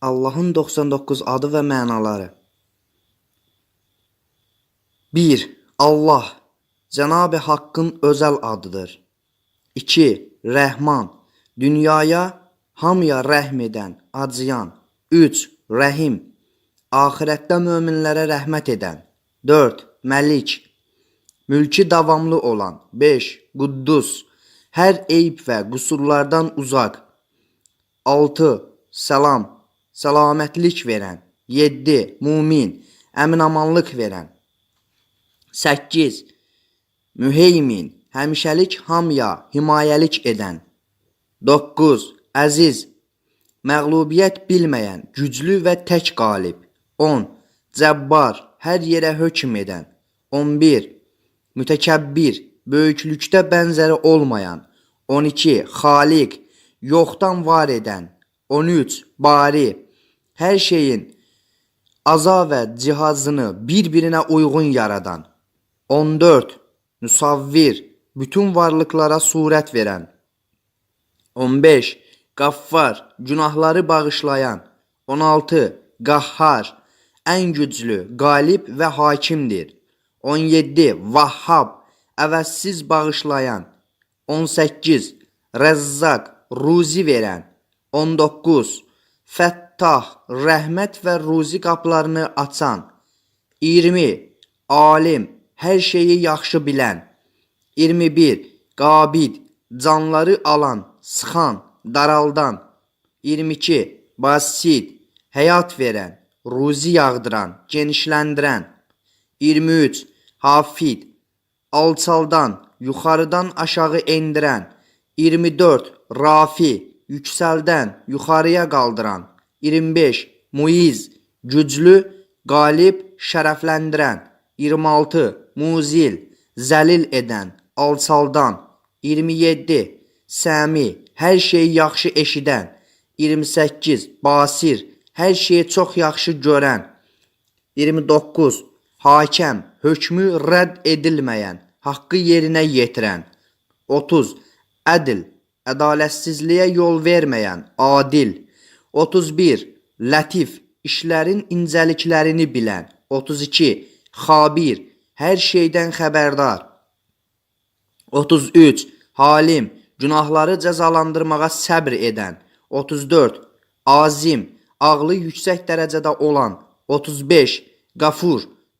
Allahın 99 adı və mənaları. 1. Allah, Cənab-ı Haqqın özəl adıdır. 2. Rəhman, dünyaya, hamıya rəhm edən, acıyan. 3. Rəhim, axirətdə möminlərə rəhmət edən. 4. Məlik, mülki davamlı olan. 5. Quddus, hər eyb və qüsurlardan uzaq. 6. Salam, səlamətlik verən. 7. Mumin, əminamanlıq verən. 8. Müheymin, həmişəlik hamıya himayəlik edən. 9. Əziz, məğlubiyyət bilməyən, güclü və tək qalib. 10. Cəbbar, hər yerə hökm edən. 11. Mütəkəbbir, böyüklükdə bənzəri olmayan. 12. Xaliq, yoxdan var edən. 13. Bari, hər şeyin aza və cihazını bir-birinə uyğun yaradan. 14. Müsavvir, bütün varlıqlara surət verən. 15. Qaffar, günahları bağışlayan. 16. Qahhar, ən güclü, qalib və hakimdir. 17. Vahhab, əvəzsiz bağışlayan. 18. Rəzzaq, ruzi verən. 19. Fəttah, rəhmət və ruzi qapılarını açan. 20. Alim, hər şeyi yaxşı bilən. 21. Qabid, canları alan, sıxan, daraldan. 22. Basit, həyat verən, ruzi yağdıran, genişləndirən. 23. Hafid, alçaldan, yuxarıdan aşağı endirən. 24. Rafi, yüksəldən, yuxarıya qaldıran. 25. Muiz, güclü, qalib, şərəfləndirən. 26. Muzil, zəlil edən, alçaldan. 27. Səmi, hər şeyi yaxşı eşidən. 28. Basir, hər şeyi çox yaxşı görən. 29. Hakəm, hökmü rədd edilməyən, haqqı yerinə yetirən. 30. Ədl, ədalətsizliyə yol verməyən, adil. 31. Lətif, işlərin incəliklərini bilən. 32. Xabir, hər şeydən xəbərdar. 33. Halim, günahları cəzalandırmağa səbr edən. 34. Azim, ağlı yüksək dərəcədə olan. 35. Qafur,